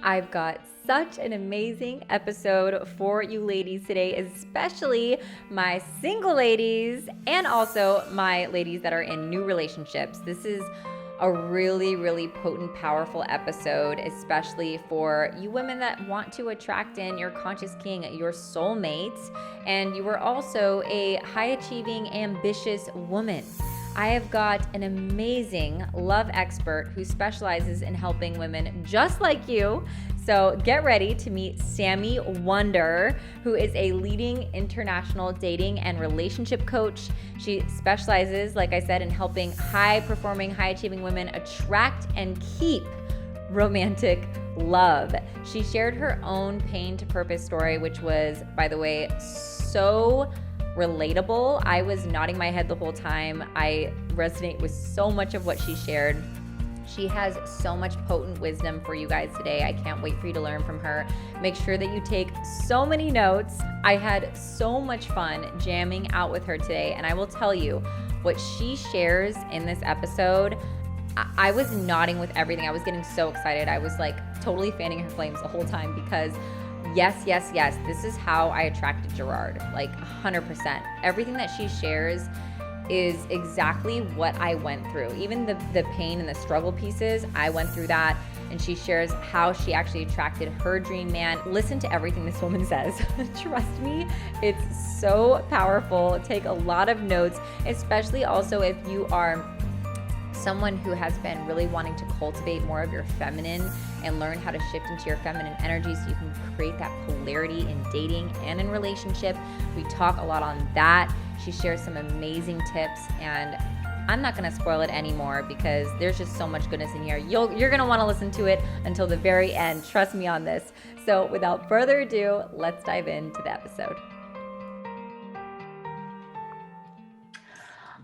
I've got such an amazing episode for you ladies today, especially my single ladies and also my ladies that are in new relationships. This is a really, really potent, powerful episode, especially for you women that want to attract in your conscious king, your soulmate, and you are also a high achieving, ambitious woman. I have got an amazing love expert who specializes in helping women just like you. So get ready to meet Sami Wunder, who is a leading international dating and relationship coach. She specializes, like I said, in helping high-performing, high-achieving women attract and keep romantic love. She shared her own pain to purpose story, which was, by the way, so relatable. I was nodding my head the whole time. I resonate with so much of what she shared. She has so much potent wisdom for you guys today. I can't wait for you to learn from her. Make sure that you take so many notes. I had so much fun jamming out with her today, and I will tell you what she shares in this episode. I was nodding with everything. I was getting so excited. I was like totally fanning her flames the whole time because yes, this is how I attracted Gerard, like 100%. Everything that she shares is exactly what I went through. Even the pain and the struggle pieces, I went through that. And she shares how she actually attracted her dream man. Listen to everything this woman says. Trust me, it's so powerful. Take a lot of notes, especially also if you are someone who has been really wanting to cultivate more of your feminine and learn how to shift into your feminine energy so you can create that polarity in dating and in relationship. We talk a lot on that. She shares some amazing tips, and I'm not going to spoil it anymore because there's just so much goodness in here. You're going to want to listen to it until the very end. Trust me on this. So without further ado, let's dive into the episode.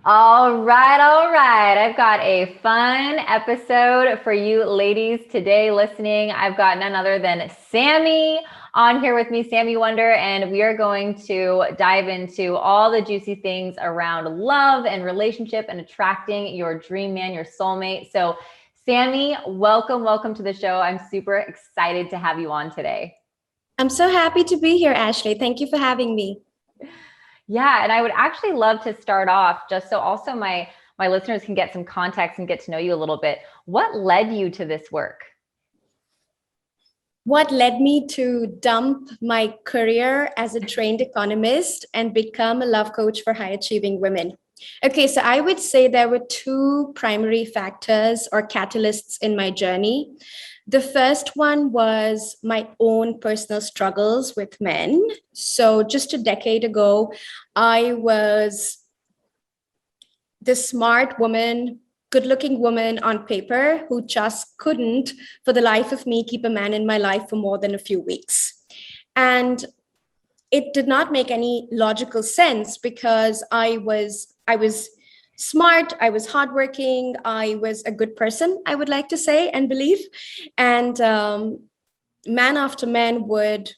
All right. I've got a fun episode for you ladies today listening. I've got none other than Sami on here with me, Sami Wunder, and we are going to dive into all the juicy things around love and relationship and attracting your dream man, your soulmate. So Sami, welcome to the show. I'm super excited to have you on today. I'm so happy to be here, Ashley. Thank you for having me. Yeah, and I would actually love to start off just so also my listeners can get some context and get to know you a little bit. What led you to this work? What led me to dump my career as a trained economist and become a love coach for high achieving women? Okay, so I would say there were two primary factors or catalysts in my journey. The first one was my own personal struggles with men. So just a decade ago, I was the smart woman, good-looking woman on paper who just couldn't, for the life of me, keep a man in my life for more than a few weeks. And it did not make any logical sense because I was smart, I was hardworking, I was a good person, I would like to say and believe. And man after man would,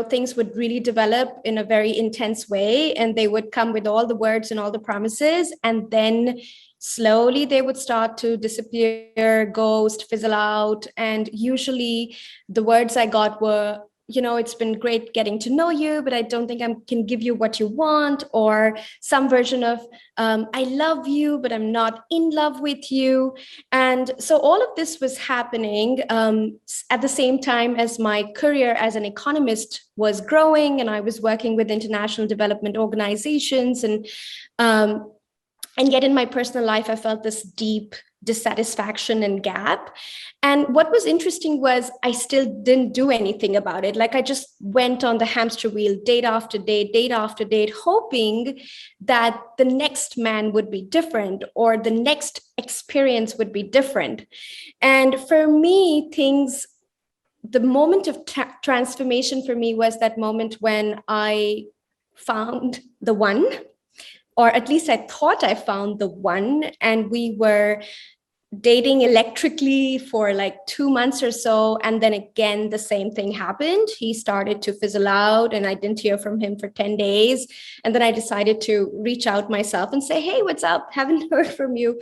things would really develop in a very intense way, and they would come with all the words and all the promises, and then slowly they would start to disappear, ghost, fizzle out. And usually the words I got were, it's been great getting to know you, but I don't think I can give you what you want, or some version of, I love you, but I'm not in love with you. And so all of this was happening at the same time as my career as an economist was growing, and I was working with international development organizations. And yet in my personal life, I felt this deep dissatisfaction and gap. And what was interesting was I still didn't do anything about it. Like I just went on the hamster wheel, date after date, hoping that the next man would be different or the next experience would be different. And for me, the moment of transformation for me was that moment when I found the one, or at least I thought I found the one, and we were dating electrically for like 2 months or so. And then again, the same thing happened. He started to fizzle out and I didn't hear from him for 10 days. And then I decided to reach out myself and say, hey, what's up? Haven't heard from you.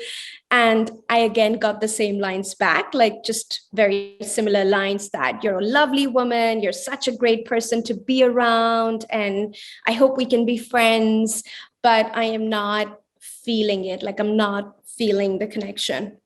And I again got the same lines back, like just very similar lines that you're a lovely woman, you're such a great person to be around, and I hope we can be friends, but I am not feeling it. Like I'm not feeling the connection.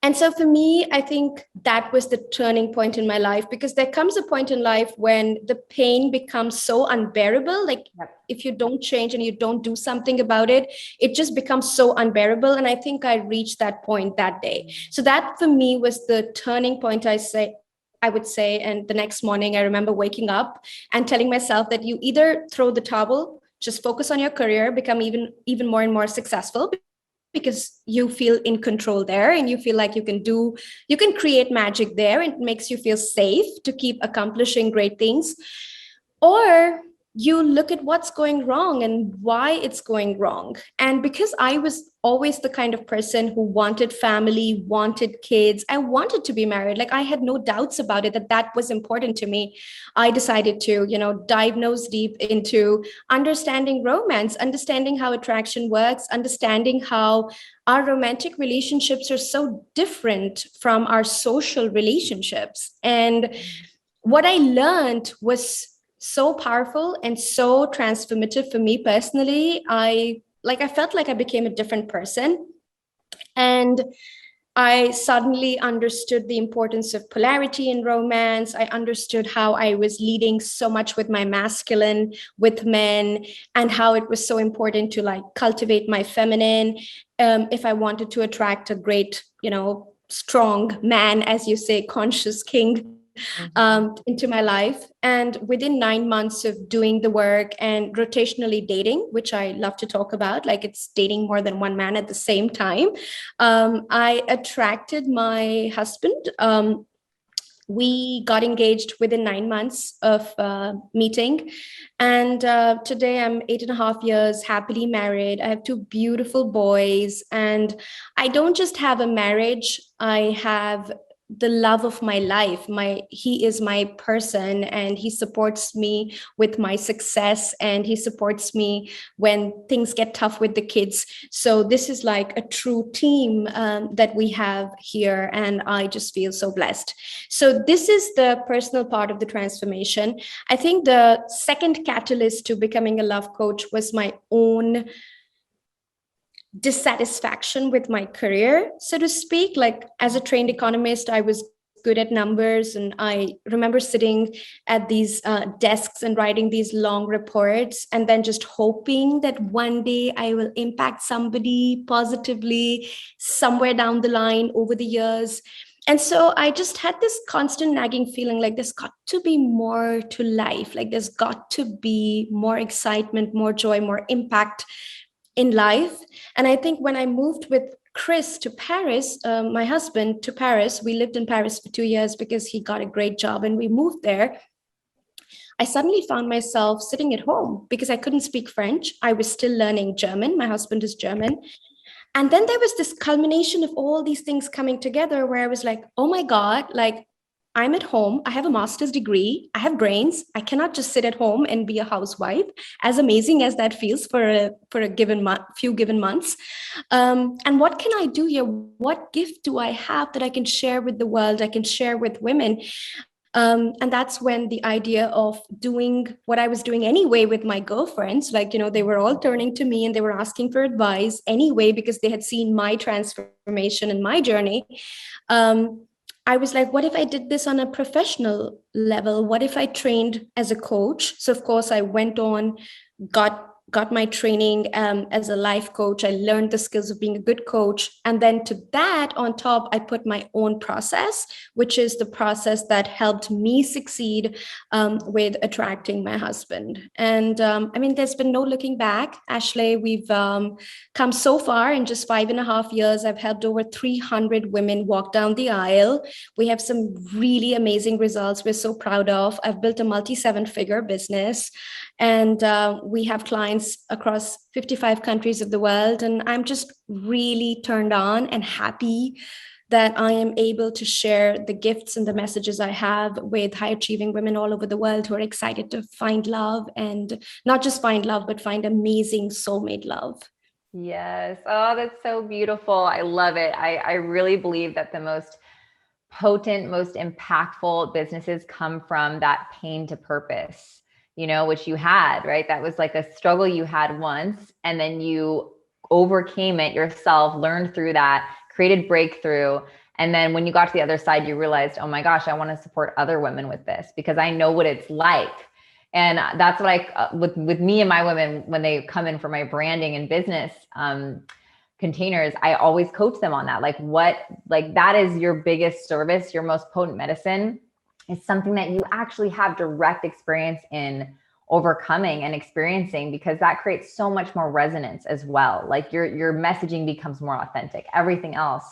And so for me, I think that was the turning point in my life, because there comes a point in life when the pain becomes so unbearable. Like if you don't change and you don't do something about it, it just becomes so unbearable. And I think I reached that point that day. So that for me was the turning point, I would say. And the next morning, I remember waking up and telling myself that you either throw the towel, just focus on your career, become even more and more successful, because you feel in control there and you feel like you can create magic there, and it makes you feel safe to keep accomplishing great things. Or you look at what's going wrong and why it's going wrong. And because I was always the kind of person who wanted family, wanted kids, I wanted to be married. Like I had no doubts about it, that was important to me. I decided to, dive nose deep into understanding romance, understanding how attraction works, understanding how our romantic relationships are so different from our social relationships. And what I learned was so powerful and so transformative for me personally. I felt like I became a different person, and I suddenly understood the importance of polarity in romance. I understood how I was leading so much with my masculine with men, and how it was so important to like cultivate my feminine if I wanted to attract a great, strong man, as you say, conscious king into my life. And within 9 months of doing the work and rotationally dating, which I love to talk about, like it's dating more than one man at the same time, I attracted my husband. We got engaged within 9 months of meeting. And today I'm 8.5 years happily married. I have two beautiful boys. And I don't just have a marriage, I have the love of my life. He is my person, and he supports me with my success, and he supports me when things get tough with the kids. So this is like a true team that we have here, and I just feel so blessed. So this is the personal part of the transformation. I think the second catalyst to becoming a love coach was my own dissatisfaction with my career, so to speak. Like as a trained economist, I was good at numbers, and I remember sitting at these desks and writing these long reports, and then just hoping that one day I will impact somebody positively somewhere down the line over the years. And so I just had this constant nagging feeling like there's got to be more to life. Like there's got to be more excitement, more joy, more impact in life. And I think when I moved with Chris to Paris, my husband, to Paris, we lived in Paris for 2 years because he got a great job and we moved there. I suddenly found myself sitting at home because I couldn't speak French. I was still learning German. My husband is German. And then there was this culmination of all these things coming together where I was like, oh my God, like I'm at home. I have a master's degree. I have brains. I cannot just sit at home and be a housewife, as amazing as that feels for a given few given months. And what can I do here? What gift do I have that I can share with the world? I can share with women. And that's when the idea of doing what I was doing anyway with my girlfriends, like, they were all turning to me and they were asking for advice anyway, because they had seen my transformation and my journey. I was like, what if I did this on a professional level? What if I trained as a coach? So of course I went on, got my training as a life coach. I learned the skills of being a good coach. And then to that on top, I put my own process, which is the process that helped me succeed with attracting my husband. And I mean, there's been no looking back, Ashley. We've come so far in just 5.5 years. I've helped over 300 women walk down the aisle. We have some really amazing results we're so proud of. I've built a multi-7-figure business, and we have clients clients across 55 countries of the world. And I'm just really turned on and happy that I am able to share the gifts and the messages I have with high achieving women all over the world who are excited to find love, and not just find love, but find amazing soulmate love. Yes. Oh, that's so beautiful. I love it. I really believe that the most potent, most impactful businesses come from that pain to purpose, which you had, right? That was like a struggle you had once, and then you overcame it yourself, learned through that, created breakthrough. And then when you got to the other side, you realized, oh my gosh, I want to support other women with this because I know what it's like. And that's what with me and my women, when they come in for my branding and business containers, I always coach them on that. Like that is your biggest service, your most potent medicine is something that you actually have direct experience in overcoming and experiencing, because that creates so much more resonance as well. Like your messaging becomes more authentic. Everything else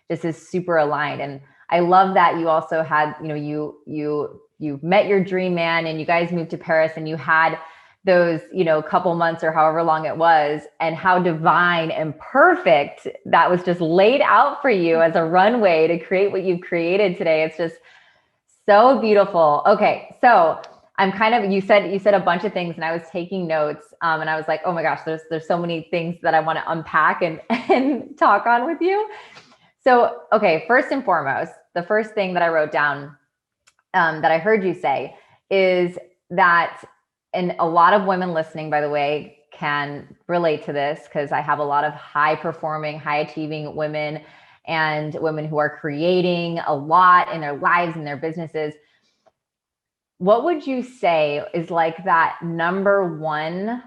just is super aligned. And I love that you also had, you met your dream man and you guys moved to Paris and you had those, couple months or however long it was, and how divine and perfect that was just laid out for you as a runway to create what you've created today. It's just so beautiful. Okay. So you said a bunch of things and I was taking notes and I was like, oh my gosh, there's so many things that I want to unpack and talk on with you. So, okay. First and foremost, the first thing that I wrote down that I heard you say is that, and a lot of women listening, by the way, can relate to this because I have a lot of high performing, high achieving women and women who are creating a lot in their lives and their businesses. What would you say is like that number one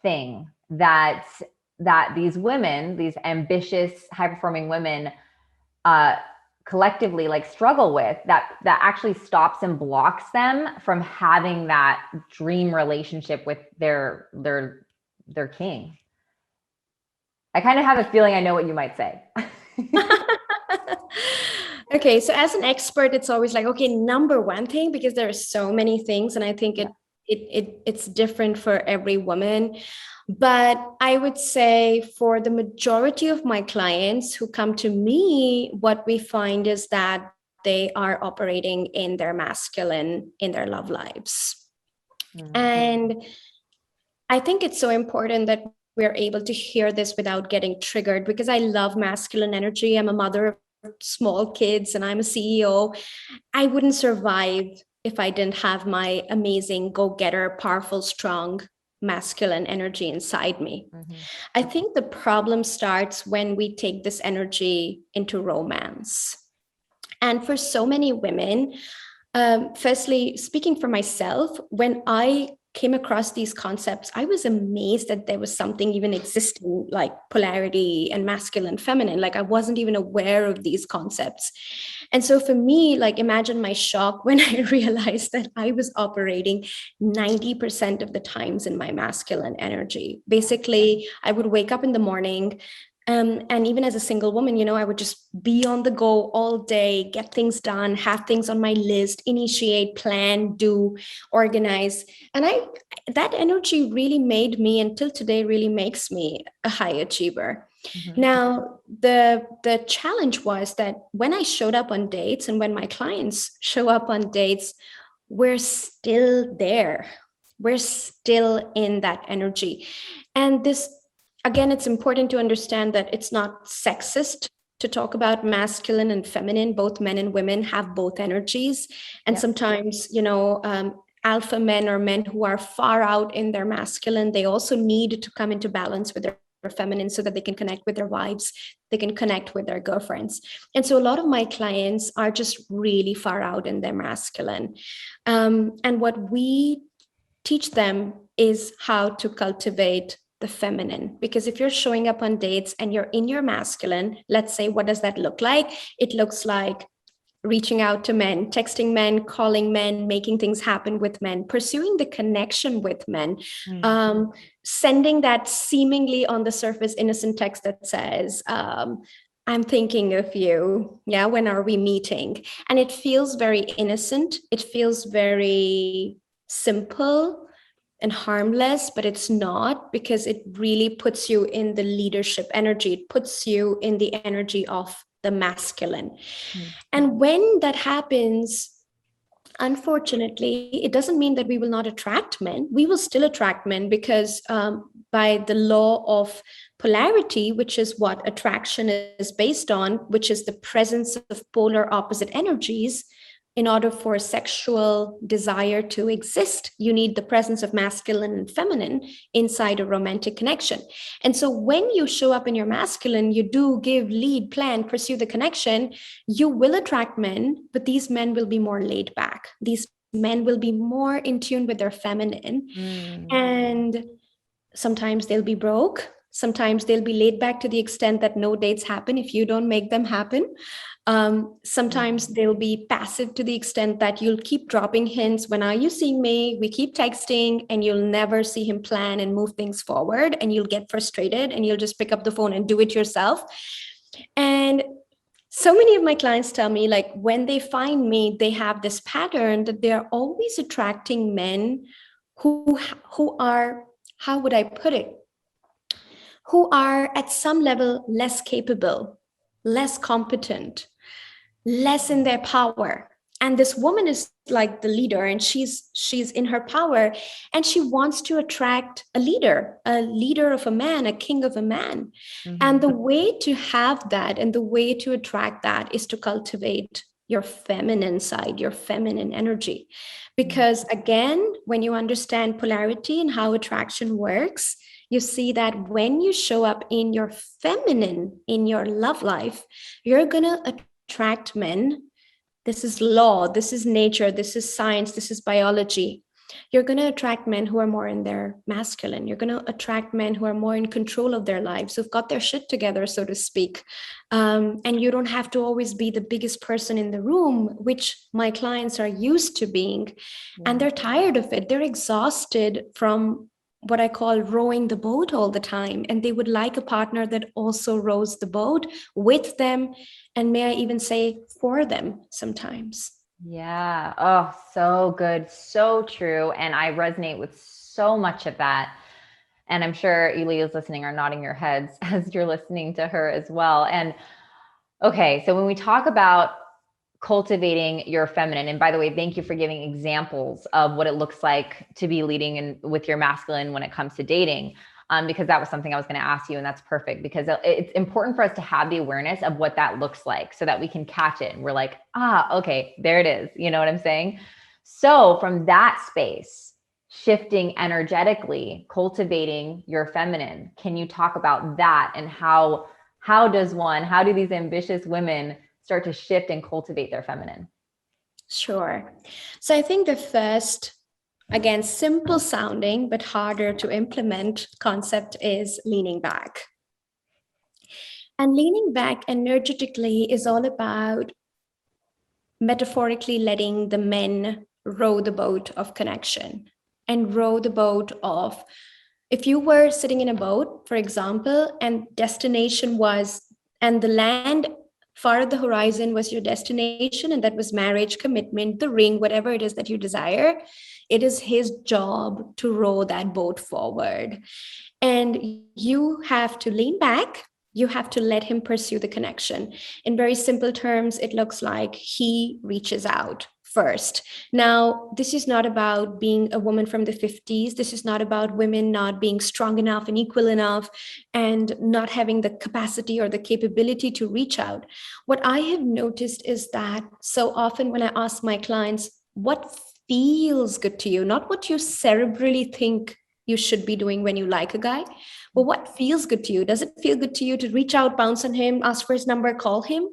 thing that these women, these ambitious, high performing women, collectively like struggle with, that actually stops and blocks them from having that dream relationship with their king? I kind of have a feeling I know what you might say. Okay, so as an expert, it's always like, okay, number one thing, because there are so many things, and I think it's different for every woman. But I would say for the majority of my clients who come to me, what we find is that they are operating in their masculine in their love lives. Mm-hmm. And I think it's so important that we're able to hear this without getting triggered, because I love masculine energy. I'm a mother of small kids and I'm a CEO. I wouldn't survive if I didn't have my amazing go-getter, powerful, strong masculine energy inside me. Mm-hmm. I think the problem starts when we take this energy into romance. And for so many women, firstly, speaking for myself, when I came across these concepts, I was amazed that there was something even existing like polarity and masculine, feminine. Like I wasn't even aware of these concepts. And so for me, like imagine my shock when I realized that I was operating 90% of the times in my masculine energy. Basically, I would wake up in the morning, and even as a single woman, I would just be on the go all day, get things done, have things on my list, initiate, plan, do, organize. And that energy really made me, until today, really makes me a high achiever. Mm-hmm. Now, the challenge was that when I showed up on dates and when my clients show up on dates, we're still there. We're still in that energy. And again, it's important to understand that it's not sexist to talk about masculine and feminine. Both men and women have both energies. And sometimes, alpha men or men who are far out in their masculine, they also need to come into balance with their feminine so that they can connect with their wives, they can connect with their girlfriends. And so a lot of my clients are just really far out in their masculine. And what we teach them is how to cultivate the feminine. Because if you're showing up on dates and you're in your masculine, let's say, what does that look like? It looks like reaching out to men, texting men, calling men, making things happen with men, pursuing the connection with men, sending that seemingly on the surface innocent text that says, I'm thinking of you. Yeah, when are we meeting? And it feels very innocent. It feels very simple. and harmless, but it's not, because it really puts you in the leadership energy. It puts you in the energy of the masculine. And when that happens, unfortunately, it doesn't mean that we will not attract men. We will still attract men, because by the law of polarity, which is what attraction is based on, which is the presence of polar opposite energies, in order for sexual desire to exist, you need the presence of masculine and feminine inside a romantic connection. And so when you show up in your masculine, you do give, lead, plan, pursue the connection, you will attract men, but these men will be more laid back. These men will be more in tune with their feminine. And sometimes they'll be broke. Sometimes they'll be laid back to the extent that no dates happen if you don't make them happen. Sometimes they'll be passive to the extent that you'll keep dropping hints. When are you seeing me? We keep texting, and you'll never see him plan and move things forward, and you'll get frustrated and you'll just pick up the phone and do it yourself. And so many of my clients tell me, like, when they find me, they have this pattern that they're always attracting men who are, how would I put it, who are at some level less capable, less competent, less in their power. And this woman is like the leader, and she's in her power, and she wants to attract a leader of a man, a king of a man. And the way to have that, and the way to attract that, is to cultivate your feminine side, your feminine energy. Because again, when you understand polarity and how attraction works, you see that when you show up in your feminine, in your love life, you're going to attract men. This is law, this is nature, this is science, this is biology. You're going to attract men who are more in their masculine. You're going to attract men who are more in control of their lives, who've got their shit together, so to speak. And you don't have to always be the biggest person in the room, which my clients are used to being. And they're tired of it. They're exhausted from what I call rowing the boat all the time. And they would like a partner that also rows the boat with them. And may I even say for them sometimes. Yeah. Oh, so good. So true. And I resonate with so much of that. And I'm sure you ladies listening are nodding your heads as you're listening to her as well. And okay, so when we talk about cultivating your feminine, and by the way, thank you for giving examples of what it looks like to be leading in with your masculine when it comes to dating. Because that was something I was going to ask you, and that's perfect, because it's important for us to have the awareness of what that looks like so that we can catch it. And we're like, okay, there it is. You know what I'm saying? So from that space, shifting energetically, cultivating your feminine, can you talk about that, and how do these ambitious women start to shift and cultivate their feminine? Sure. So I think the first, again, simple sounding, but harder to implement concept is leaning back. And leaning back energetically is all about metaphorically letting the men row the boat of connection, and row the boat of, if you were sitting in a boat, for example, and destination was, and the land far at the horizon was your destination, and that was marriage, commitment, the ring, whatever it is that you desire, it is his job to row that boat forward. And you have to lean back. You have to let him pursue the connection. In very simple terms, it looks like he reaches out first. Now, this is not about being a woman from the 50s. This is not about women not being strong enough and equal enough and not having the capacity or the capability to reach out. What I have noticed is that so often when I ask my clients, what feels good to you, not what you cerebrally think you should be doing when you like a guy, but what feels good to you? Does it feel good to you to reach out, bounce on him, ask for his number, call him?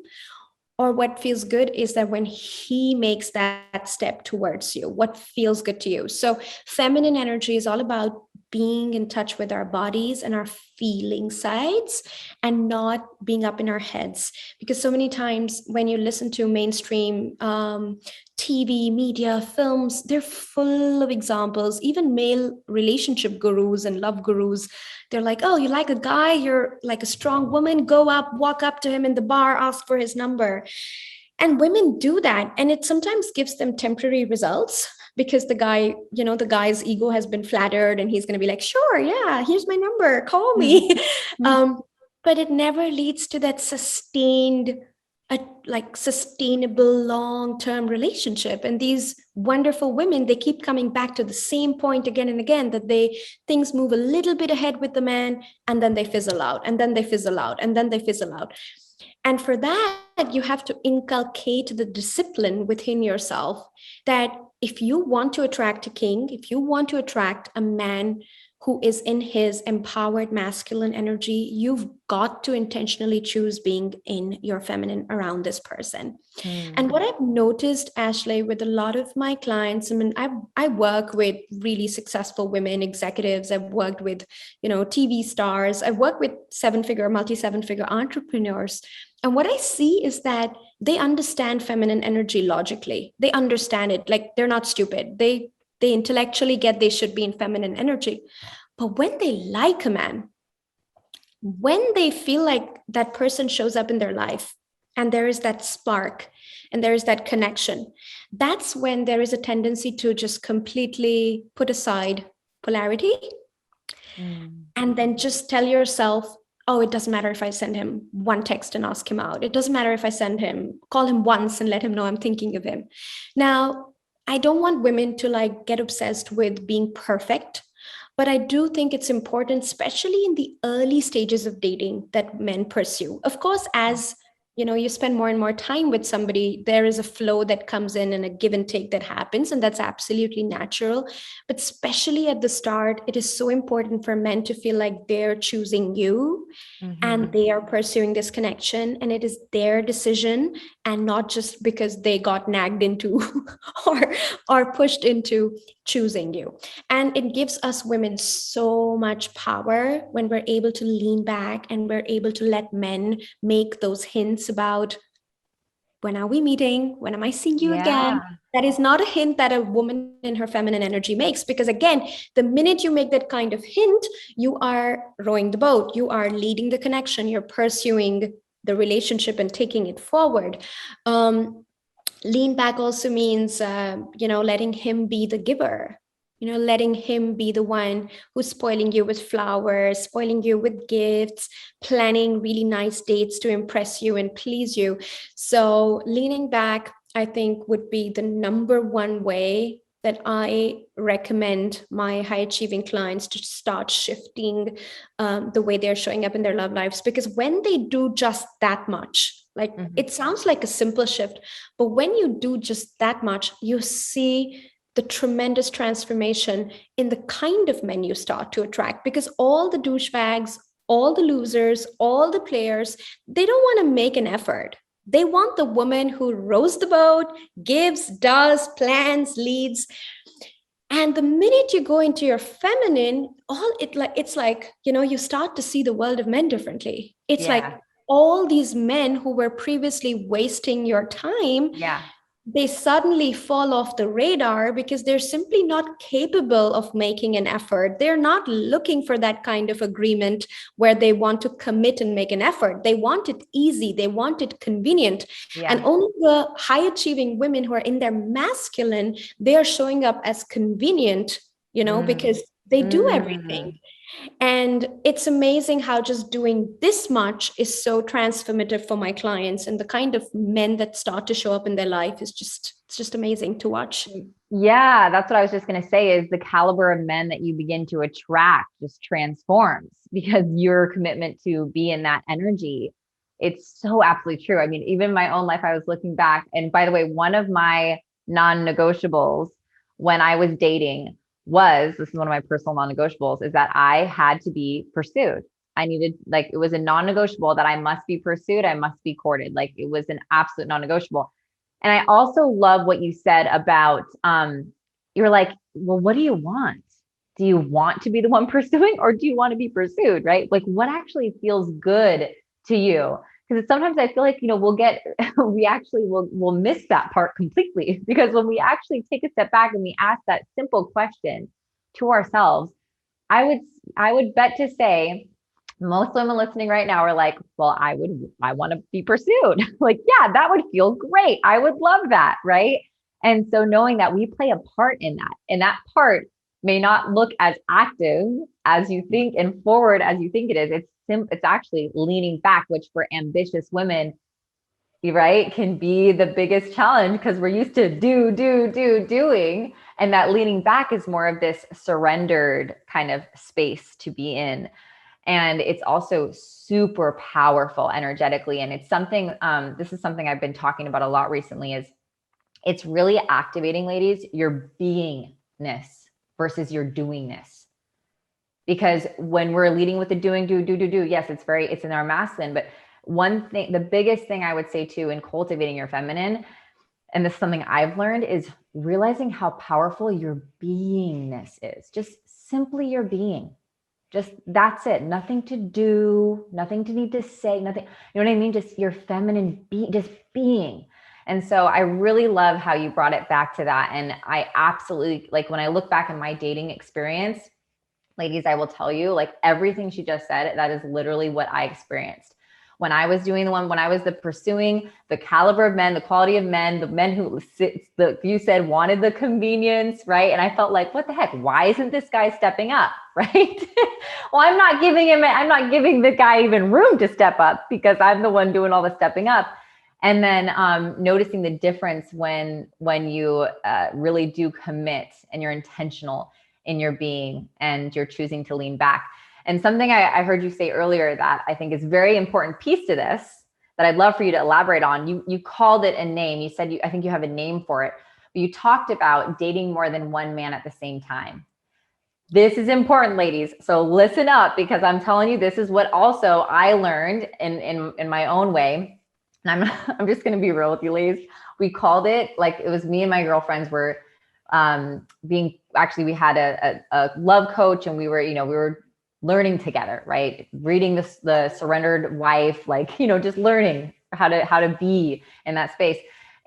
Or what feels good is that when he makes that step towards you, what feels good to you? So feminine energy is all about being in touch with our bodies and our feeling sides, and not being up in our heads. Because so many times when you listen to mainstream TV, media, films, they're full of examples, even male relationship gurus and love gurus. They're like, oh, you like a guy, you're like a strong woman, go up, walk up to him in the bar, ask for his number. And women do that. And it sometimes gives them temporary results, because the guy, the guy's ego has been flattered and he's going to be like, sure, yeah, here's my number, call me. But it never leads to that sustainable long-term relationship. And these wonderful women, they keep coming back to the same point again and again, that things move a little bit ahead with the man, and then they fizzle out, and then they fizzle out, and then they fizzle out. And for that, you have to inculcate the discipline within yourself that if you want to attract a king, if you want to attract a man who is in his empowered masculine energy, you've got to intentionally choose being in your feminine around this person. And what I've noticed, Ashley, with a lot of my clients, I mean, I work with really successful women executives. I've worked with, TV stars. I've worked with multi-seven-figure entrepreneurs. And what I see is that they understand feminine energy logically. They understand it. Like, they're not stupid. They intellectually get they should be in feminine energy. But when they like a man, when they feel like that person shows up in their life and there is that spark and there is that connection, that's when there is a tendency to just completely put aside polarity and then just tell yourself, oh, it doesn't matter if I send him one text and ask him out. It doesn't matter if I call him once and let him know I'm thinking of him. Now, I don't want women to get obsessed with being perfect, but I do think it's important, especially in the early stages of dating, that men pursue. Of course, as you spend more and more time with somebody, there is a flow that comes in and a give and take that happens, and that's absolutely natural. But especially at the start, it is so important for men to feel like they're choosing you and they are pursuing this connection, and it is their decision and not just because they got nagged into or pushed into choosing you. And it gives us women so much power when we're able to lean back and we're able to let men make those hints about, when are we meeting? When am I seeing you again? That is not a hint that a woman in her feminine energy makes, because again, the minute you make that kind of hint, you are rowing the boat, you are leading the connection, you're pursuing the relationship and taking it forward. Lean back also means, letting him be the giver, letting him be the one who's spoiling you with flowers, spoiling you with gifts, planning really nice dates to impress you and please you. So leaning back, I think, would be the number one way that I recommend my high achieving clients to start shifting the way they're showing up in their love lives. Because when they do just that much, it sounds like a simple shift, but when you do just that much, you see the tremendous transformation in the kind of men you start to attract. Because all the douchebags, all the losers, all the players, they don't want to make an effort. They want the woman who rows the boat, gives, does, plans, leads. And the minute you go into your feminine, it's like, you start to see the world of men differently. It's like all these men who were previously wasting your time, they suddenly fall off the radar because they're simply not capable of making an effort. They're not looking for that kind of agreement where they want to commit and make an effort. They want it easy. They want it convenient. And only the high achieving women who are in their masculine, they are showing up as convenient, because they do everything. And it's amazing how just doing this much is so transformative for my clients, and the kind of men that start to show up in their life is it's just amazing to watch. Yeah, that's what I was just going to say, is the caliber of men that you begin to attract just transforms because your commitment to be in that energy. It's so absolutely true. I mean, even my own life, I was looking back, and by the way, one of my non-negotiables when I was dating this is one of my personal non-negotiables, is that I had to be pursued. I needed, it was a non-negotiable that I must be pursued. I must be courted. It was an absolute non-negotiable. And I also love what you said about, you're like, well, what do you want? Do you want to be the one pursuing, or do you want to be pursued? Right? What actually feels good to you? Because sometimes I feel like, we'll miss that part completely, because when we actually take a step back and we ask that simple question to ourselves, I would bet to say most women listening right now are like, well, I want to be pursued. Yeah, that would feel great. I would love that. Right. And so knowing that we play a part in that, and that part may not look as active as you think and forward as you think it is. It's actually leaning back, which for ambitious women, right, can be the biggest challenge because we're used to doing. And that leaning back is more of this surrendered kind of space to be in. And it's also super powerful energetically. And it's something, this is something I've been talking about a lot recently, is it's really activating, ladies, your beingness versus your doingness. Because when we're leading with the doing, do, yes, it's in our masculine. But one thing, the biggest thing I would say too, in cultivating your feminine, and this is something I've learned, is realizing how powerful your beingness is. Just simply your being. Just that's it. Nothing to do, nothing to need to say, nothing. You know what I mean? Just your feminine just being. And so I really love how you brought it back to that. And I absolutely, like, when I look back in my dating experience, ladies, I will tell you, like, everything she just said, that is literally what I experienced. When I was doing when I was pursuing the caliber of men, the quality of men, the men who you said wanted the convenience, right? And I felt like, what the heck? Why isn't this guy stepping up, right? Well, I'm not giving the guy even room to step up because I'm the one doing all the stepping up. And then noticing the difference when you really do commit and you're intentional in your being and you're choosing to lean back. And something I heard you say earlier that I think is very important piece to this that I'd love for you to elaborate on. You called it a name. You said I think you have a name for it. But you talked about dating more than one man at the same time. This is important, ladies. So listen up, because I'm telling you, this is what also I learned in my own way. And I'm just going to be real with you, ladies. We called it, like, it was me and my girlfriends were we had a love coach, and we were learning together, right? Reading the Surrendered Wife, like, just learning how to be in that space.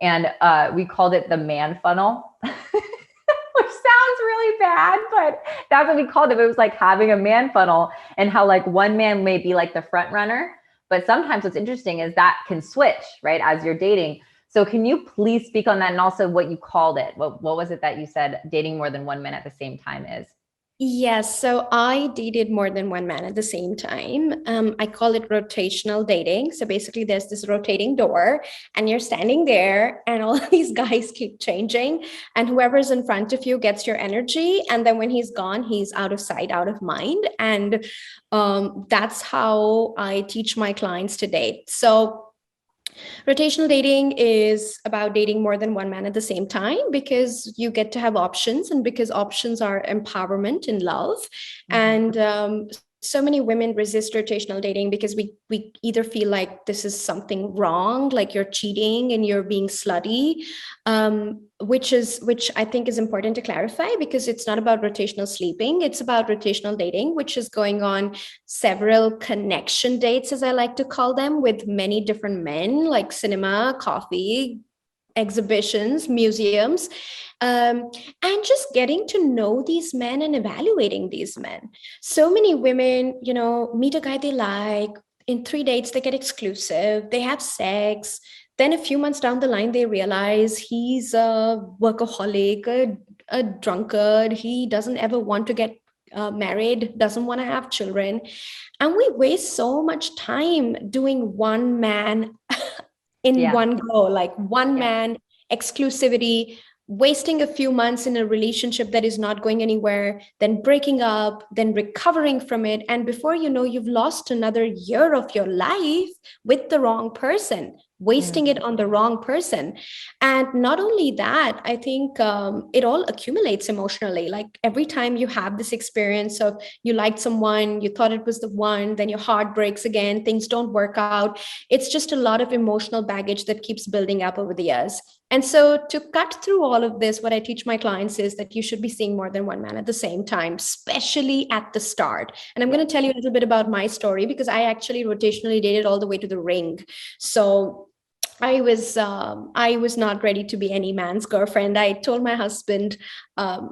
And we called it the man funnel, which sounds really bad, but that's what we called it. It was like having a man funnel, and how like one man may be like the front runner, but sometimes what's interesting is that can switch, right, as you're dating. So can you please speak on that, and also what you called it? What was it that you said dating more than one man at the same time is? Yes, so I dated more than one man at the same time. I call it rotational dating. So basically, there's this rotating door, and you're standing there, and all these guys keep changing, and whoever's in front of you gets your energy. And then when he's gone, he's out of sight, out of mind. And that's how I teach my clients to date. So rotational dating is about dating more than one man at the same time, because you get to have options, and because options are empowerment in love. And so many women resist rotational dating because we either feel like this is something wrong, like you're cheating and you're being slutty, which I think is important to clarify, because it's not about rotational sleeping. It's about rotational dating, which is going on several connection dates, as I like to call them, with many different men, like cinema, coffee, exhibitions, museums, and just getting to know these men and evaluating these men. So many women, meet a guy they like. In 3 dates, they get exclusive, they have sex. Then a few months down the line, they realize he's a workaholic, a drunkard. He doesn't ever want to get married, doesn't want to have children. And we waste so much time doing one man in one go, like one man exclusivity, wasting a few months in a relationship that is not going anywhere, then breaking up, then recovering from it. And before you know, you've lost another year of your life with the wrong person, wasting it on the wrong person. And not only that, I think it all accumulates emotionally. Like every time you have this experience of you liked someone, you thought it was the one, then your heart breaks again, things don't work out. It's just a lot of emotional baggage that keeps building up over the years. And so to cut through all of this, what I teach my clients is that you should be seeing more than one man at the same time, especially at the start. And I'm going to tell you a little bit about my story, because I actually rotationally dated all the way to the ring. So I was not ready to be any man's girlfriend. I told my husband, when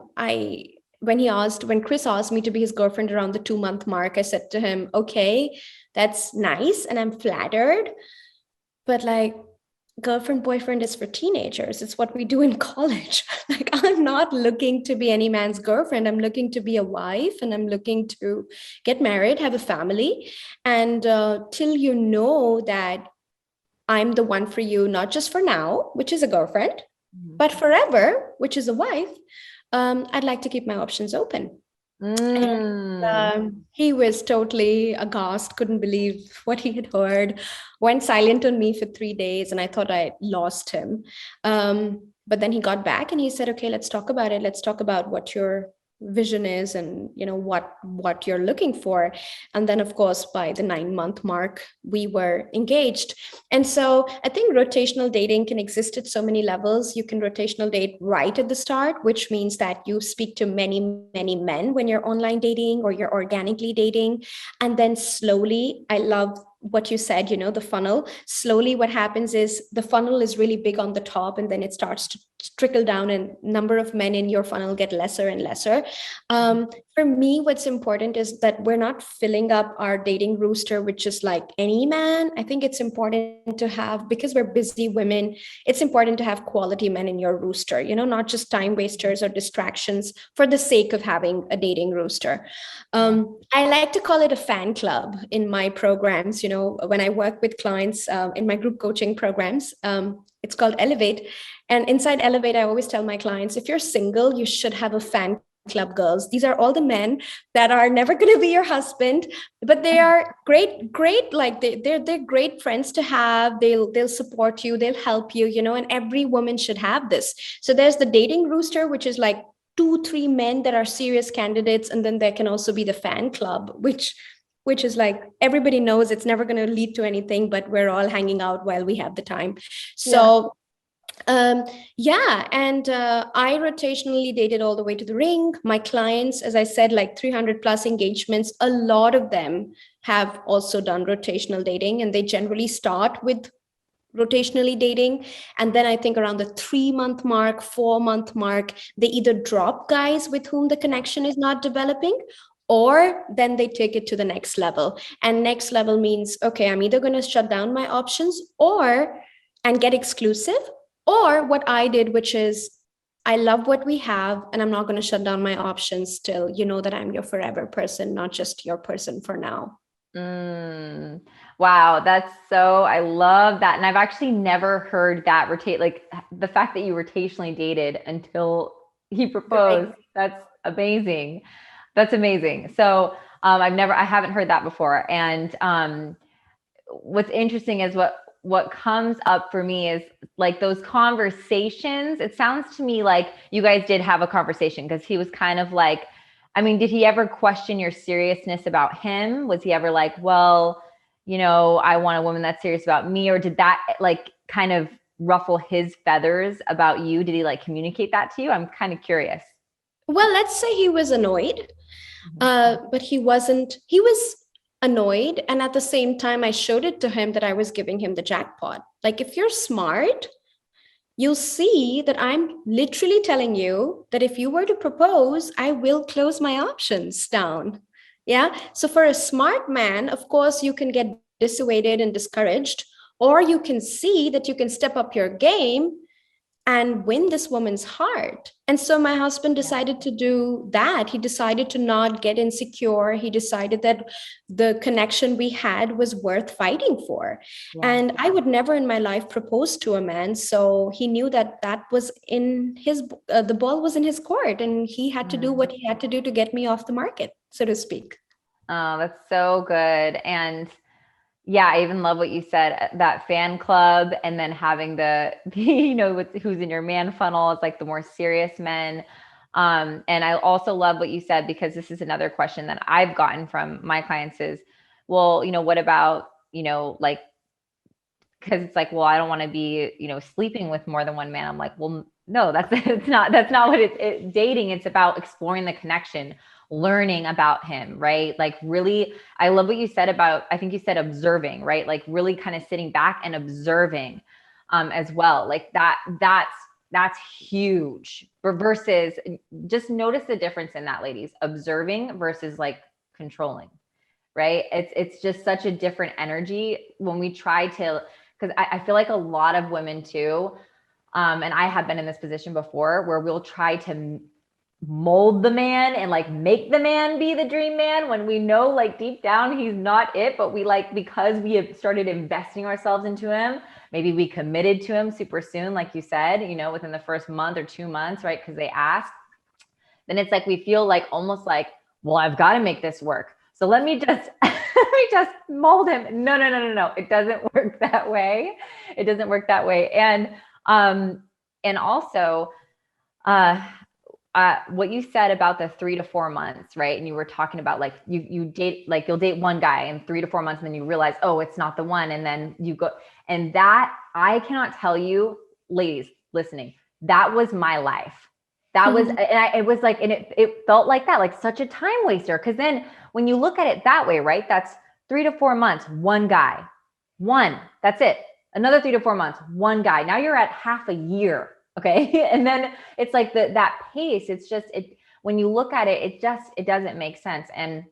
Chris asked me to be his girlfriend around the 2-month mark, I said to him, okay, that's nice, and I'm flattered, but like, girlfriend, boyfriend is for teenagers. It's what we do in college. Like, I'm not looking to be any man's girlfriend. I'm looking to be a wife, and I'm looking to get married, have a family. And till you know that I'm the one for you, not just for now, which is a girlfriend, but forever, which is a wife, I'd like to keep my options open. He was totally aghast, couldn't believe what he had heard, went silent on me for 3 days, and I thought I lost him. But then he got back and he said, okay, let's talk about it. Let's talk about what your vision is, and what you're looking for. And then, of course, by the 9-month mark, we were engaged. And so I think rotational dating can exist at so many levels. You can rotational date right at the start, which means that you speak to many, many men when you're online dating or you're organically dating. And then slowly, I love what you said, the funnel. Slowly, what happens is the funnel is really big on the top, and then it starts to trickle down, and number of men in your funnel get lesser and lesser. For me, what's important is that we're not filling up our dating rooster with just like any man. I think it's important to have, because we're busy women, it's important to have quality men in your rooster, not just time wasters or distractions for the sake of having a dating rooster. I like to call it a fan club in my programs. When I work with clients in my group coaching programs, it's called Elevate. And inside Elevate, I always tell my clients, if you're single, you should have a fan club, girls. These are all the men that are never going to be your husband, but they are great. Like they're great friends to have. They'll support you. They'll help you, and every woman should have this. So there's the dating rooster, which is like 2-3 men that are serious candidates. And then there can also be the fan club, which is like, everybody knows it's never going to lead to anything, but we're all hanging out while we have the time. So and I rotationally dated all the way to the ring. My clients, as I said, like 300 plus engagements, a lot of them have also done rotational dating, and they generally start with rotationally dating. And then I think around the 3-month mark, 4-month mark, they either drop guys with whom the connection is not developing, or then they take it to the next level. And next level means, okay, I'm either going to shut down my options and get exclusive, or what I did, which is, I love what we have, and I'm not going to shut down my options till you know that I'm your forever person, not just your person for now. Wow, I love that. And I've actually never heard that like the fact that you rotationally dated until he proposed. Right. That's amazing. That's amazing. So I haven't heard that before. And what's interesting is what comes up for me is like those conversations. It sounds to me like you guys did have a conversation, because he was kind of like, did he ever question your seriousness about him? Was he ever like, well, I want a woman that's serious about me? Or did that like kind of ruffle his feathers about you? Did he like communicate that to you? I'm kind of curious. Well, let's say he was annoyed, but he was annoyed. And at the same time, I showed it to him that I was giving him the jackpot. Like, if you're smart, you'll see that I'm literally telling you that if you were to propose, I will close my options down. Yeah. So for a smart man, of course, you can get dissuaded and discouraged, or you can see that you can step up your game and win this woman's heart. And so my husband decided to do that. He decided to not get insecure. He decided that the connection we had was worth fighting for. Yeah. And I would never in my life propose to a man. So he knew that was in his, the ball was in his court, and he had to do what he had to do to get me off the market, so to speak. Oh, that's so good. And yeah, I even love what you said, that fan club, and then having who's in your man funnel is like the more serious men. And I also love what you said, because this is another question that I've gotten from my clients is, well, what about, like, because it's like, well, I don't want to be, sleeping with more than one man. I'm like, well, no, that's not what it's dating. It's about exploring the connection, learning about him, right? Like, really, I love what you said about, I think you said observing, right? Like really kind of sitting back and observing as well. Like that's huge. Versus, just notice the difference in that, ladies. Observing versus like controlling, right? It's just such a different energy when we try to because I feel like a lot of women too, and I have been in this position before where we'll try to mold the man and like make the man be the dream man when we know like deep down he's not it, but we like, because we have started investing ourselves into him, maybe we committed to him super soon, like you said, you know, within the first month or 2 months, right? Because they asked, then it's like we feel like almost like, well, I've got to make this work. So let me just let me just mold him. No. It doesn't work that way. It doesn't work that way. And also what you said about the 3 to 4 months, right? And you were talking about like you date, like you'll date one guy in 3 to 4 months, and then you realize, oh, it's not the one. And then you go, and that, I cannot tell you, ladies listening, that was my life. That was, and it was like, and it felt like that, like such a time waster. Cause then when you look at it that way, right? That's 3 to 4 months, one guy, that's it. Another 3 to 4 months, one guy. Now you're at half a year. Okay. And then it's like that pace, it's just, when you look at it, it doesn't make sense. And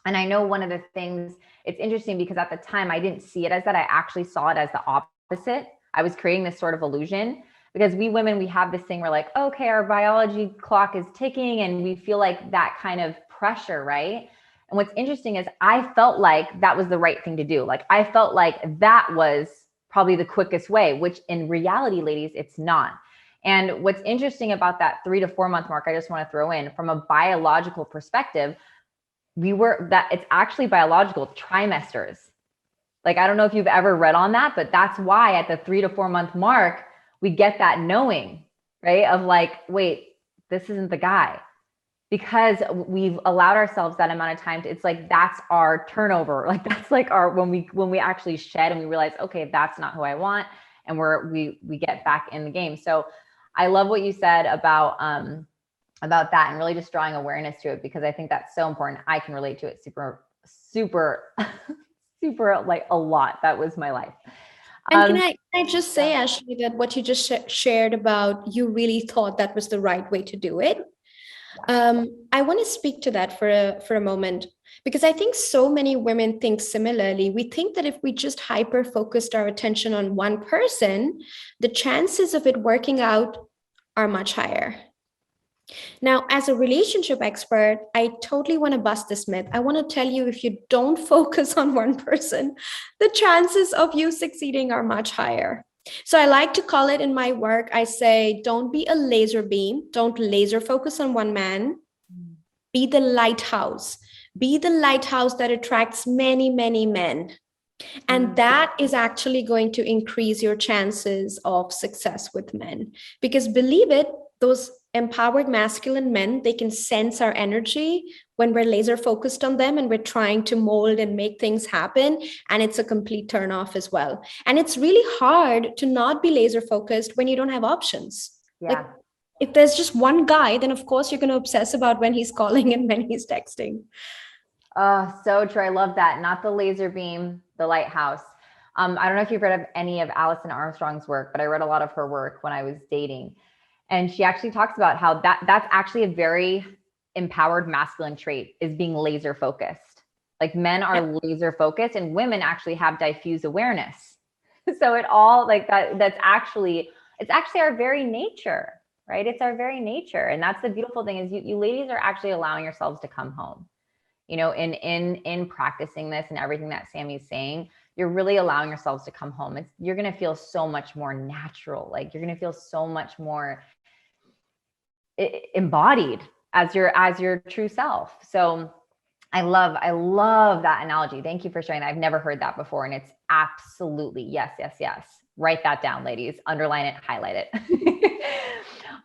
I know one of the things, it's interesting because at the time I didn't see it as that. I actually saw it as the opposite. I was creating this sort of illusion because we women, we have this thing where like, okay, our biology clock is ticking and we feel like that kind of pressure, right? And what's interesting is I felt like that was the right thing to do. Like I felt like that was probably the quickest way, which in reality, ladies, it's not. And what's interesting about that 3 to 4 month mark, I just want to throw in from a biological perspective, it's actually biological trimesters. Like, I don't know if you've ever read on that, but that's why at the 3 to 4 month mark, we get that knowing, right? Of like, wait, this isn't the guy, because we've allowed ourselves that amount of time it's like, that's our turnover. Like that's like when we actually shed and we realize, okay, that's not who I want. And we get back in the game. So I love what you said about that and really just drawing awareness to it, because I think that's so important. I can relate to it super, super, super, like a lot. That was my life. And can I just say, Ashley, that what you just shared about, you really thought that was the right way to do it. I want to speak to that for a moment, because I think so many women think similarly. We think that if we just hyper focused our attention on one person, the chances of it working out are much higher. Now, as a relationship expert, I totally want to bust this myth. I want to tell you, if you don't focus on one person, the chances of you succeeding are much higher. So I like to call it in my work, I say, don't be a laser beam. Don't laser focus on one man. Be the lighthouse. Be the lighthouse that attracts many, many men. And that is actually going to increase your chances of success with men. Because believe it, those empowered masculine men, they can sense our energy when we're laser focused on them and we're trying to mold and make things happen. And it's a complete turn off as well. And it's really hard to not be laser focused when you don't have options. Yeah. Like if there's just one guy, then of course you're going to obsess about when he's calling and when he's texting. Oh, so true. I love that. Not the laser beam, the lighthouse. I don't know if you've read of any of Alison Armstrong's work, but I read a lot of her work when I was dating. And she actually talks about how that's actually a very empowered masculine trait, is being laser focused. Like men are laser focused and women actually have diffuse awareness. So it all like that, it's actually our very nature, right? It's our very nature. And that's the beautiful thing, is you ladies are actually allowing yourselves to come home. You know, in practicing this and everything that Sami's saying, you're really allowing yourselves to come home. You're going to feel so much more natural. Like you're going to feel so much more embodied as your true self. So I love that analogy. Thank you for sharing that. I've never heard that before. And it's absolutely yes. Write that down, ladies. Underline it, highlight it.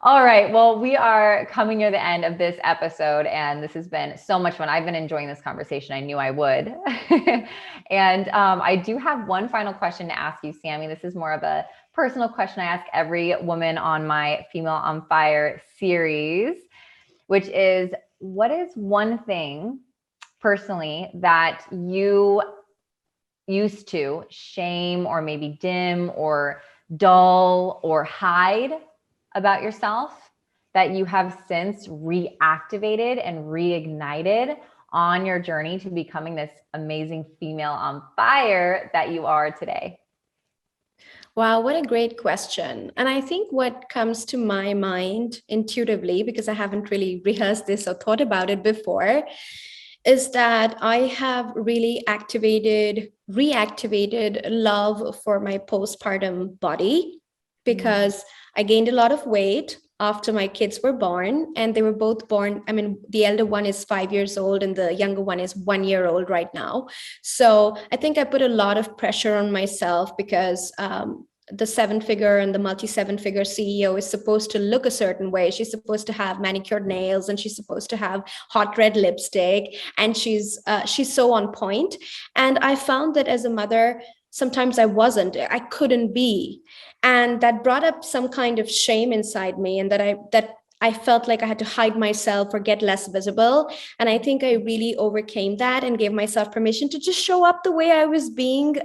All right. Well, we are coming near the end of this episode, and this has been so much fun. I've been enjoying this conversation. I knew I would. And I do have one final question to ask you, Sami. This is more of a personal question I ask every woman on my Female on Fire series, which is, what is one thing personally that you used to shame or maybe dim or dull or hide about yourself that you have since reactivated and reignited on your journey to becoming this amazing female on fire that you are today? Wow, what a great question. And I think what comes to my mind intuitively, because I haven't really rehearsed this or thought about it before, is that I have really reactivated love for my postpartum body, because I gained a lot of weight after my kids were born, and they were both born. I mean, the elder one is 5 years old and the younger one is 1 year old right now. So I think I put a lot of pressure on myself, because the seven figure and the multi seven figure CEO is supposed to look a certain way. She's supposed to have manicured nails and she's supposed to have hot red lipstick, and she's so on point. And I found that as a mother, sometimes I couldn't be. And that brought up some kind of shame inside me, and that I felt like I had to hide myself or get less visible. And I think I really overcame that and gave myself permission to just show up the way I was being,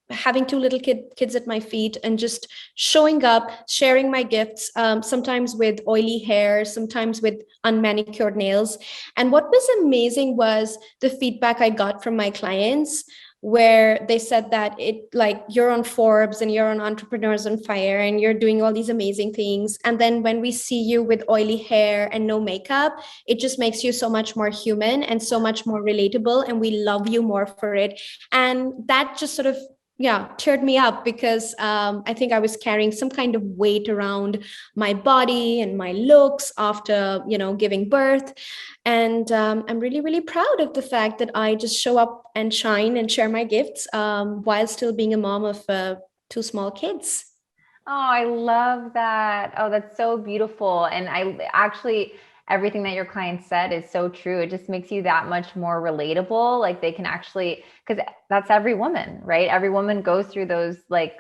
having two little kids at my feet and just showing up, sharing my gifts, sometimes with oily hair, sometimes with unmanicured nails. And what was amazing was the feedback I got from my clients, where they said that it, like, you're on Forbes and you're on Entrepreneurs on Fire and you're doing all these amazing things, and then when we see you with oily hair and no makeup, it just makes you so much more human and so much more relatable, and we love you more for it. And that just sort of, yeah, cheered me up, because I think I was carrying some kind of weight around my body and my looks after, giving birth. And I'm really, really proud of the fact that I just show up and shine and share my gifts, while still being a mom of two small kids. Oh, I love that. Oh, that's so beautiful. And I actually, everything that your client said is so true. It just makes you that much more relatable. Like they can actually, because that's every woman, right? Every woman goes through those, like,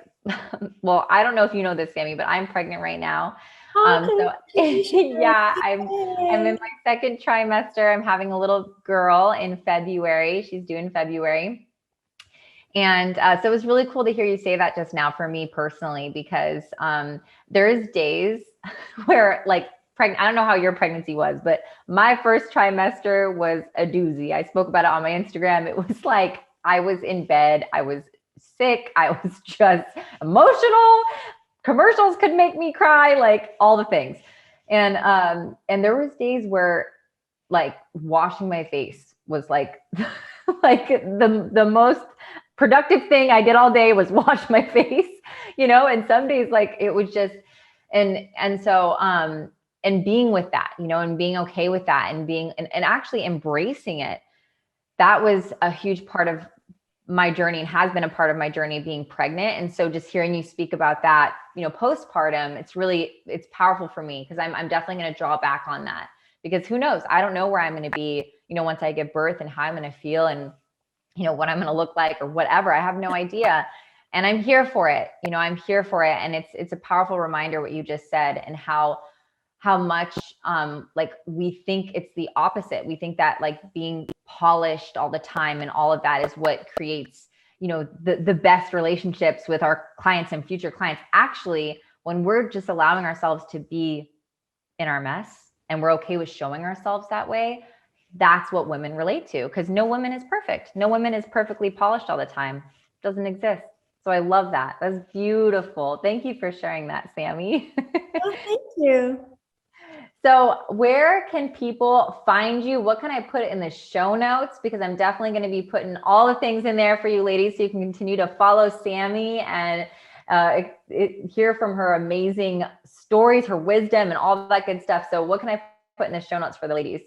well, I don't know if you know this, Sami, but I'm pregnant right now. So yeah, I'm in my second trimester. I'm having a little girl in February. She's due in February. And so it was really cool to hear you say that just now for me personally, because there's days where, like, I don't know how your pregnancy was, but my first trimester was a doozy. I spoke about it on my Instagram. It was like I was in bed, I was sick, I was just emotional. Commercials could make me cry, like all the things. And there was days where, like, washing my face was like like the most productive thing I did all day was wash my face, and some days, like, it was just, and so and being with that, and being okay with that, and being and actually embracing it, that was a huge part of my journey and has been a part of my journey being pregnant. And so just hearing you speak about that, postpartum, it's powerful for me, because I'm definitely going to draw back on that, because who knows, I don't know where I'm going to be, once I give birth, and how I'm going to feel, and what I'm going to look like, or whatever. I have no idea. And I'm here for it. I'm here for it. And it's a powerful reminder what you just said, and how much like we think it's the opposite. We think that, like, being polished all the time and all of that is what creates, the best relationships with our clients and future clients. Actually, when we're just allowing ourselves to be in our mess, and we're okay with showing ourselves that way, that's what women relate to, because no woman is perfect. No woman is perfectly polished all the time. It doesn't exist. So I love that. That's beautiful. Thank you for sharing that, Sami. Oh, thank you. So where can people find you? What can I put in the show notes? Because I'm definitely going to be putting all the things in there for you ladies, so you can continue to follow Sami and hear from her amazing stories, her wisdom, and all that good stuff. So what can I put in the show notes for the ladies?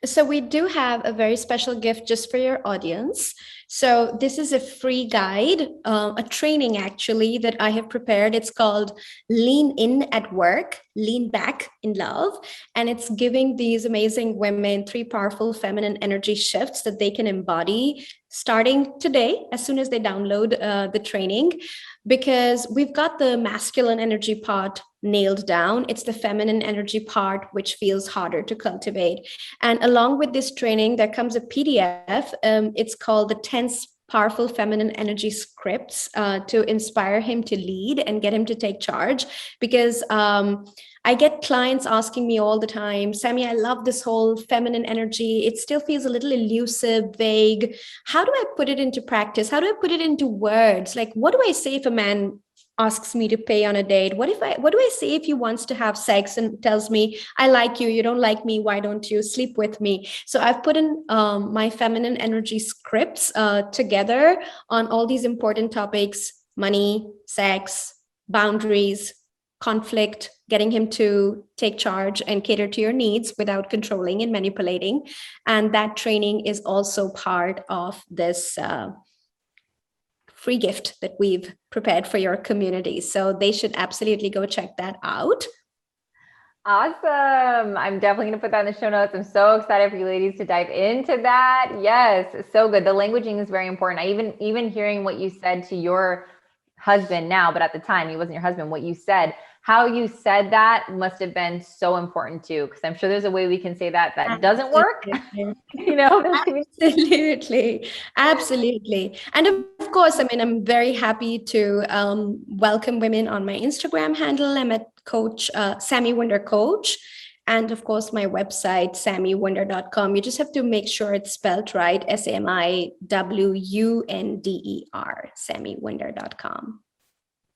So we do have a very special gift just for your audience. So this is a free guide, a training actually that I have prepared. It's called Lean In at Work, Lean Back in Love. And it's giving these amazing women 3 powerful feminine energy shifts that they can embody starting today, as soon as they download the training, because we've got the masculine energy part nailed down. It's the feminine energy part which feels harder to cultivate. And along with this training, there comes a PDF. It's called the 10 Powerful Feminine Energy Scripts, to inspire him to lead and get him to take charge. Because I get clients asking me all the time, Sami, I love this whole feminine energy. It still feels a little elusive, vague. How do I put it into practice? How do I put it into words? Like, what do I say if a man asks me to pay on a date? What do I say if he wants to have sex and tells me, I like you, you don't like me, why don't you sleep with me? So I've put in my feminine energy scripts together on all these important topics: money, sex, boundaries, conflict, getting him to take charge and cater to your needs without controlling and manipulating. And that training is also part of this free gift that we've prepared for your community. So they should absolutely go check that out. Awesome. I'm definitely going to put that in the show notes. I'm so excited for you ladies to dive into that. Yes, so good. The languaging is very important. I even hearing what you said to your husband now, but at the time he wasn't your husband, what you said, how you said that must have been so important too. Cause I'm sure there's a way we can say that doesn't work. Absolutely. Absolutely. And of course, I mean, I'm very happy to welcome women on my Instagram handle. I'm at Coach Sami Wunder Coach. And of course, my website, samiwunder.com. You just have to make sure it's spelled right. SamiWunder, samiwunder.com.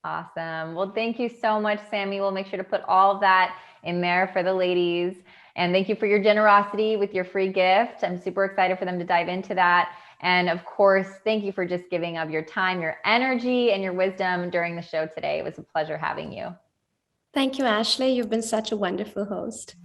Awesome. Well, thank you so much, Sami. We'll make sure to put all of that in there for the ladies. And thank you for your generosity with your free gift. I'm super excited for them to dive into that. And of course, thank you for just giving of your time, your energy, and your wisdom during the show today. It was a pleasure having you. Thank you, Ashley. You've been such a wonderful host.